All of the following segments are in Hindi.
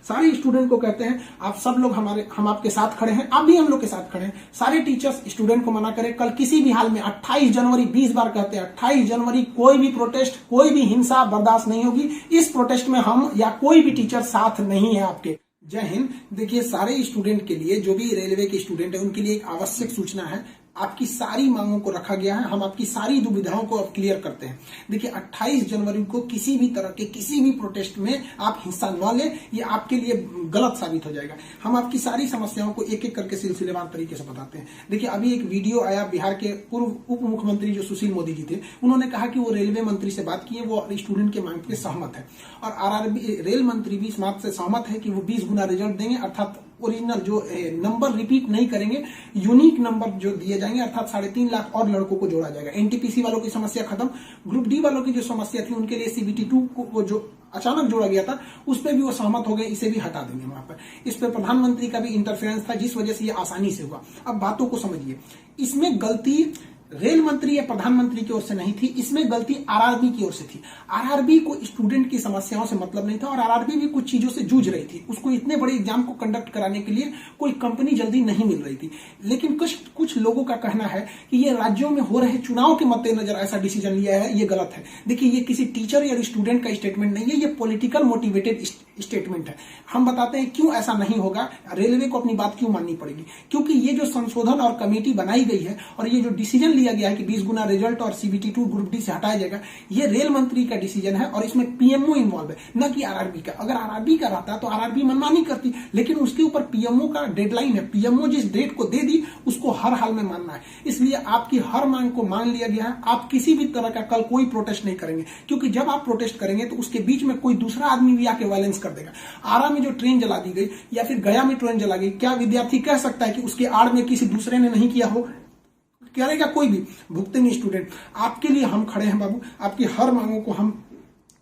सारे स्टूडेंट को कहते हैं आप सब लोग हम आपके साथ खड़े हैं, आप भी हम लोग के साथ खड़े हैं। सारे टीचर्स स्टूडेंट को मना करें कल किसी भी हाल में 28 जनवरी 20 बार कहते हैं 28 जनवरी कोई भी प्रोटेस्ट, कोई भी हिंसा बर्दाश्त नहीं होगी। इस प्रोटेस्ट में हम या कोई भी टीचर साथ नहीं है आपके। जय हिंद। देखिए सारे स्टूडेंट के लिए, जो भी रेलवे के स्टूडेंट है उनके लिए एक आवश्यक सूचना है। आपकी सारी मांगों को रखा गया है, हम आपकी सारी दुविधाओं को अब क्लियर करते हैं। देखिए 28 जनवरी को किसी भी तरह के किसी भी प्रोटेस्ट में आप हिस्सा न लें, ये आपके लिए गलत साबित हो जाएगा। हम आपकी सारी समस्याओं को एक एक करके सिलसिलेवार तरीके से बताते हैं। देखिए अभी एक वीडियो आया, बिहार के पूर्व उप मुख्यमंत्री जो सुशील मोदी जी थे, उन्होंने कहा कि वो रेलवे मंत्री से बात की है, वो स्टूडेंट के मांग पे सहमत है और आरआरबी रेल मंत्री भी इस बात से सहमत है कि वो 20 गुना रिजल्ट देंगे, अर्थात ओरिजिनल जो नंबर रिपीट नहीं करेंगे, यूनिक नंबर जो दिए जाएंगे, अर्थात 3.5 लाख और लड़कों को जोड़ा जाएगा। एनटीपीसी वालों की समस्या खत्म, ग्रुप डी वालों की जो समस्या थी उनके लिए सीबीटी 2 को जो अचानक जोड़ा गया था उस पर भी वो सहमत हो गए, इसे भी हटा देंगे वहां पर। इस पर प्रधानमंत्री का भी इंटरफेरेंस था जिस वजह से ये आसानी से हुआ। अब बातों को समझिए, इसमें गलती रेल मंत्री या प्रधानमंत्री की ओर से नहीं थी, इसमें गलती आरआरबी की ओर से थी। आरआरबी को स्टूडेंट की समस्याओं से मतलब नहीं था और आरआरबी भी कुछ चीजों से जूझ रही थी। उसको इतने बड़े एग्जाम को कंडक्ट कराने के लिए कोई कंपनी जल्दी नहीं मिल रही थी। लेकिन कुछ लोगों का कहना है कि ये राज्यों में हो रहे चुनाव के मद्देनजर ऐसा डिसीजन लिया है, ये गलत है। देखिए ये किसी टीचर या स्टूडेंट का स्टेटमेंट नहीं है, ये पॉलिटिकल मोटिवेटेड स्टेटमेंट है। हम बताते हैं क्यों ऐसा नहीं होगा, रेलवे को अपनी बात क्यों माननी पड़ेगी। क्योंकि ये जो संशोधन और कमेटी बनाई गई है और ये जो डिसीजन लिया गया है कि 20 गुना रिजल्ट और सीबीटी 2 ग्रुप डी से हटाया जाएगा, ये रेल मंत्री का डिसीजन है और इसमें पीएमओ इन्वॉल्व है, न कि आरआरबी का। अगर आरआरबी का रहता तो आरआरबी मनमानी करती, लेकिन उसके ऊपर पीएमओ का डेडलाइन है। पीएमओ जिस डेट को दे दी उसको हर हाल में मानना है, इसलिए आपकी हर मांग को मान लिया गया है। आप किसी भी तरह का कल कोई प्रोटेस्ट नहीं करेंगे, क्योंकि जब आप प्रोटेस्ट करेंगे तो उसके बीच में कोई दूसरा आदमी भी आके वायलेंस कर देगा। आरा में जो ट्रेन जला दी गई या फिर गया में ट्रेन जला गई, क्या विद्यार्थी कह सकता है कि उसके आड़ में किसी दूसरे ने नहीं किया हो? करेगा कोई भी? भुगते नहीं स्टूडेंट। आपके लिए हम खड़े हैं बाबू, आपकी हर मांगों को हम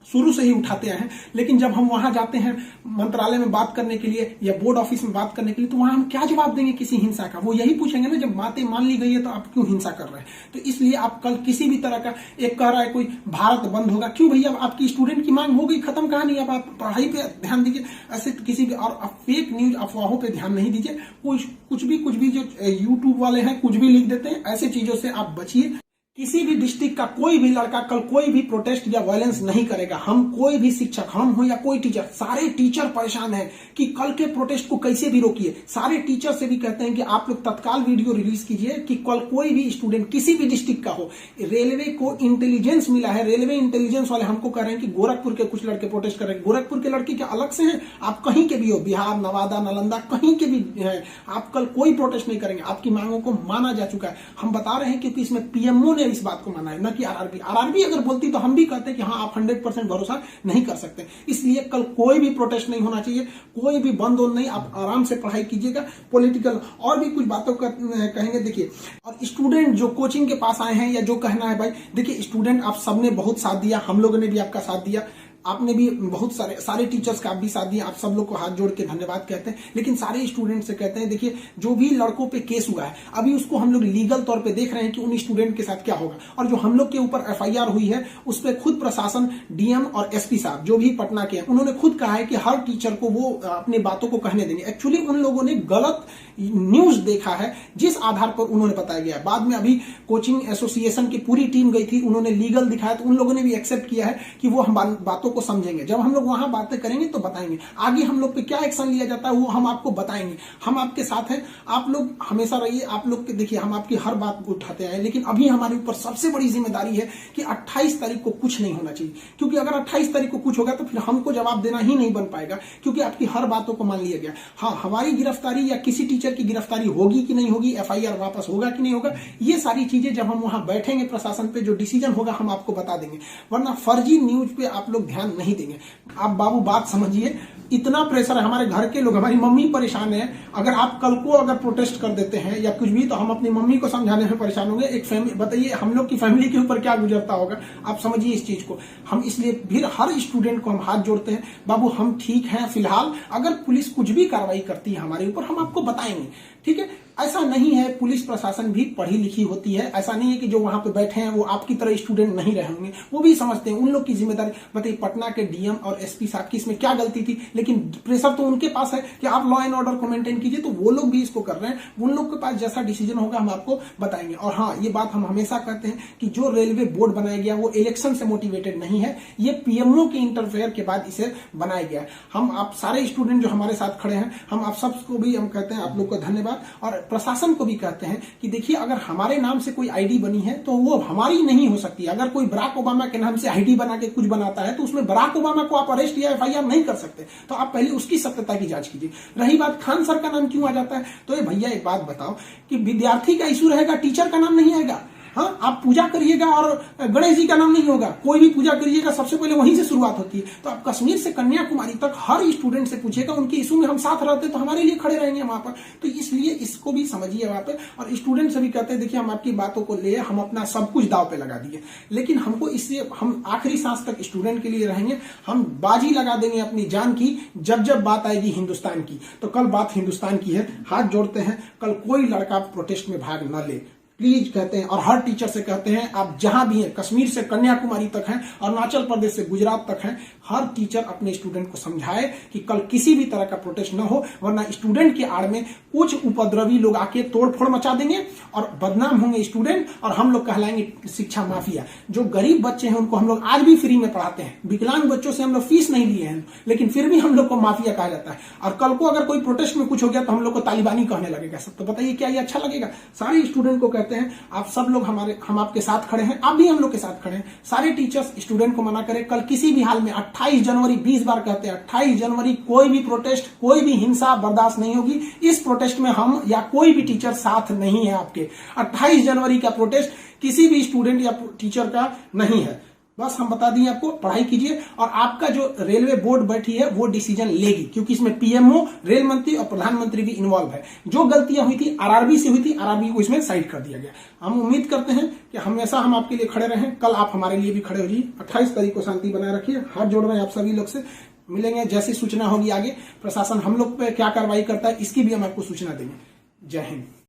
शुरू से ही उठाते आए हैं। लेकिन जब हम वहां जाते हैं मंत्रालय में बात करने के लिए या बोर्ड ऑफिस में बात करने के लिए, तो वहां हम क्या जवाब देंगे किसी हिंसा का? वो यही पूछेंगे ना, जब बातें मान ली गई है तो आप क्यों हिंसा कर रहे हैं? तो इसलिए आप कल किसी भी तरह का, एक कह रहा है कोई भारत बंद होगा, क्यों भैया? आपकी स्टूडेंट की मांग हो गई, खत्म कहानी। अब आप पढ़ाई पे ध्यान दीजिए, ऐसे किसी भी और फेक न्यूज अफवाहों पे ध्यान नहीं दीजिए। कुछ भी जो यूट्यूब वाले हैं कुछ भी लिख देते हैं, ऐसे चीजों से आप बचिए। किसी भी डिस्ट्रिक्ट का कोई भी लड़का कल कोई भी प्रोटेस्ट या वायलेंस नहीं करेगा। हम कोई भी शिक्षक, हम हो या कोई टीचर, सारे टीचर परेशान हैं कि कल के प्रोटेस्ट को कैसे भी रोकिए। सारे टीचर से भी कहते हैं कि आप लोग तत्काल वीडियो रिलीज कीजिए कि कल कोई भी स्टूडेंट किसी भी डिस्ट्रिक्ट का हो। रेलवे को इंटेलिजेंस मिला है, रेलवे इंटेलिजेंस वाले हमको कह रहे हैं कि गोरखपुर के कुछ लड़के प्रोटेस्ट कर रहे हैं। गोरखपुर के लड़के क्या अलग से हैं? आप कहीं के भी हो, बिहार, नवादा, नालंदा, कहीं के भी हैं, आप कल कोई प्रोटेस्ट नहीं करेंगे। आपकी मांगों को माना जा चुका है। हम बता रहे हैं क्योंकि इसमें पीएमओ ने इस बात को माना है, न कि आरआरबी। आरआरबी अगर बोलती तो हम भी कहते कि हाँ आप 100% भरोसा नहीं कर सकते। इसलिए कल कोई भी प्रोटेस्ट नहीं होना चाहिए, कोई भी बंद नहीं। आप आराम से पढ़ाई कीजिएगा। पॉलिटिकल और भी कुछ बातों का कहेंगे। देखिए, और स्टूडेंट जो कोचिंग के पास आए हैं या जो कहना है भाई, देखिए स्टूडेंट आप सबने बहुत साथ दिया, हम लोगों ने भी आपका साथ दिया, आपने भी बहुत सारे टीचर्स का आप भी साथ दिया। आप सब लोग को हाथ जोड़ के धन्यवाद कहते हैं। लेकिन सारे स्टूडेंट से कहते हैं, देखिए जो भी लड़कों पे केस हुआ है अभी उसको हम लोग लीगल तौर पे देख रहे हैं कि उन स्टूडेंट के साथ क्या होगा। और जो हम लोग के ऊपर एफआईआर हुई है उस पर खुद प्रशासन, डीएम और एसपी साहब जो भी पटना के हैं, उन्होंने खुद कहा है कि हर टीचर को वो अपनी बातों को कहने देंगे। एक्चुअली उन लोगों ने गलत न्यूज देखा है जिस आधार पर उन्होंने बताया गया। बाद में अभी कोचिंग एसोसिएशन की पूरी टीम गई थी, उन्होंने लीगल दिखाया, तो उन लोगों ने भी एक्सेप्ट किया है कि वो हम बातों को समझेंगे। जब हम लोग वहां बातें करेंगे तो बताएंगे, आगे हम लोग पे क्या एक्शन लिया जाता है वो हम आपको बताएंगे। हम आपके साथ हैं, आप लोग हमेशा रहिए। आप लोग के देखिए, हम आपकी हर बात को उठाते हैं। लेकिन अभी हमारे ऊपर सबसे बड़ी जिम्मेदारी है कि 28 तारीख को कुछ नहीं होना चाहिए, क्योंकि अगर 28 तारीख को कुछ होगा तो फिर हमको जवाब देना ही नहीं बन पाएगा, क्योंकि आपकी हर बातों को मान लिया गया। हाँ, हमारी गिरफ्तारी या किसी टीचर की गिरफ्तारी होगी कि नहीं होगी, एफआईआर वापस होगा कि नहीं होगा, ये सारी चीजें जब हम वहां बैठेंगे प्रशासन पे, जो डिसीजन होगा हम आपको बता देंगे। वरना फर्जी न्यूज पे आप लोग ध्यान नहीं देंगे। आप बाबू बात समझिए, इतना प्रेशर है। हमारे घर के लोग, हमारी मम्मी परेशान है। अगर आप कल को अगर प्रोटेस्ट कर देते हैं या कुछ भी, तो हम अपनी मम्मी को समझाने में परेशान होंगे। एक फैमिली, बताइए हम लोग की फैमिली के ऊपर क्या गुजरता होगा। आप समझिए इस चीज को। हम इसलिए फिर हर स्टूडेंट को हम हाथ जोड़ते हैं, बाबू हम ठीक हैं फिलहाल। अगर पुलिस कुछ भी कार्रवाई करती है हमारे ऊपर, हम आपको बताएंगे, ठीक है। ऐसा नहीं है, पुलिस प्रशासन भी पढ़ी लिखी होती है। ऐसा नहीं है कि जो वहां पे बैठे हैं वो आपकी तरह स्टूडेंट नहीं रहे होंगे, वो भी समझते हैं, उन लोग की जिम्मेदारी। बताइए पटना के डीएम और एसपी साहब की इसमें क्या गलती थी, लेकिन प्रेशर तो उनके पास है कि आप लॉ एंड ऑर्डर को मेंटेन कीजिए, तो वो लोग भी इसको कर रहे हैं। उन लोग के पास जैसा डिसीजन होगा हम आपको बताएंगे। और हाँ, ये बात हम हमेशा कहते हैं कि जो रेलवे बोर्ड बनाया गया वो इलेक्शन से मोटिवेटेड नहीं है, ये पीएमओ के इंटरफेयर के बाद इसे बनाया गया है। हम आप सारे स्टूडेंट जो हमारे साथ खड़े हैं, हम आप सबको भी हम कहते हैं आप लोग को धन्यवाद, और प्रशासन को भी कहते हैं कि देखिए अगर हमारे नाम से कोई आईडी बनी है तो वो हमारी नहीं हो सकती। अगर कोई बराक ओबामा के नाम से आईडी बना के कुछ बनाता है तो उसमें बराक ओबामा को आप अरेस्ट या एफआईआर नहीं कर सकते, तो आप पहले उसकी सत्यता की जांच कीजिए। रही बात खान सर का नाम क्यों आ जाता है, तो ये भैया एक बात बताओ कि विद्यार्थी का इशू रहेगा, टीचर का नाम नहीं आएगा। हाँ, आप पूजा करिएगा और गणेश जी का नाम नहीं होगा, कोई भी पूजा करिएगा सबसे पहले वहीं से शुरुआत होती है। तो आप कश्मीर से कन्याकुमारी तक हर स्टूडेंट से पूछिएगा, उनके इशू में हम साथ रहते तो हमारे लिए खड़े रहेंगे वहां पर। तो इसलिए इसको भी समझिए वहां पे, और स्टूडेंट से भी कहते हैं देखिए हम आपकी बातों को ले, हम अपना सब कुछ दाव पे लगा दिए, लेकिन हमको इससे हम आखिरी सांस तक स्टूडेंट के लिए रहेंगे। हम बाजी लगा देंगे अपनी जान की जब जब बात आएगी हिंदुस्तान की। तो कल बात हिंदुस्तान की है, हाथ जोड़ते हैं, कल कोई लड़का प्रोटेस्ट में भाग न ले प्लीज कहते हैं। और हर टीचर से कहते हैं आप जहां भी हैं, कश्मीर से कन्याकुमारी तक हैं, अरुणाचल प्रदेश से गुजरात तक हैं, हर टीचर अपने स्टूडेंट को समझाए कि कल किसी भी तरह का प्रोटेस्ट न हो, वरना स्टूडेंट के आड़ में कुछ उपद्रवी लोग आके तोड़फोड़ मचा देंगे और बदनाम होंगे स्टूडेंट, और हम लोग कहलाएंगे शिक्षा माफिया। जो गरीब बच्चे हैं उनको हम लोग आज भी फ्री में पढ़ाते हैं, विकलांग बच्चों से हम लोग फीस नहीं लिए हैं, लेकिन फिर भी हम लोग को माफिया कहा जाता है। और कल को अगर कोई प्रोटेस्ट में कुछ हो गया तो हम लोग को तालिबानी कहने लगेगा सब। तो बताइए क्या ये अच्छा लगेगा? सारे स्टूडेंट को कहते हैं आप सब लोग हम आपके साथ खड़े हैं, आप भी हम लोग के साथ खड़े हैं। सारे टीचर्स स्टूडेंट को मना करें, कल किसी भी हाल में 28 जनवरी 20 बार कहते हैं 28 जनवरी कोई भी प्रोटेस्ट, कोई भी हिंसा बर्दाश्त नहीं होगी। इस प्रोटेस्ट में हम या कोई भी टीचर साथ नहीं है आपके। 28 जनवरी का प्रोटेस्ट किसी भी स्टूडेंट या टीचर का नहीं है। बस हम बता दिए आपको, पढ़ाई कीजिए, और आपका जो रेलवे बोर्ड बैठी है वो डिसीजन लेगी, क्योंकि इसमें पीएमओ, रेल मंत्री और प्रधानमंत्री भी इन्वॉल्व है। जो गलतियां हुई थी आरआरबी से हुई थी, आरआरबी को इसमें साइड कर दिया गया। हम उम्मीद करते हैं कि हमेशा हम आपके लिए खड़े रहें, कल आप हमारे लिए भी खड़े हो जाइए। 28 तारीख को शांति बनाए रखिए। हाथ जोड़ रहे हैं आप सभी लोग से, मिलेंगे जैसी सूचना होगी आगे, प्रशासन हम लोग पे क्या कार्रवाई करता है इसकी भी हम आपको सूचना देंगे। जय हिंद।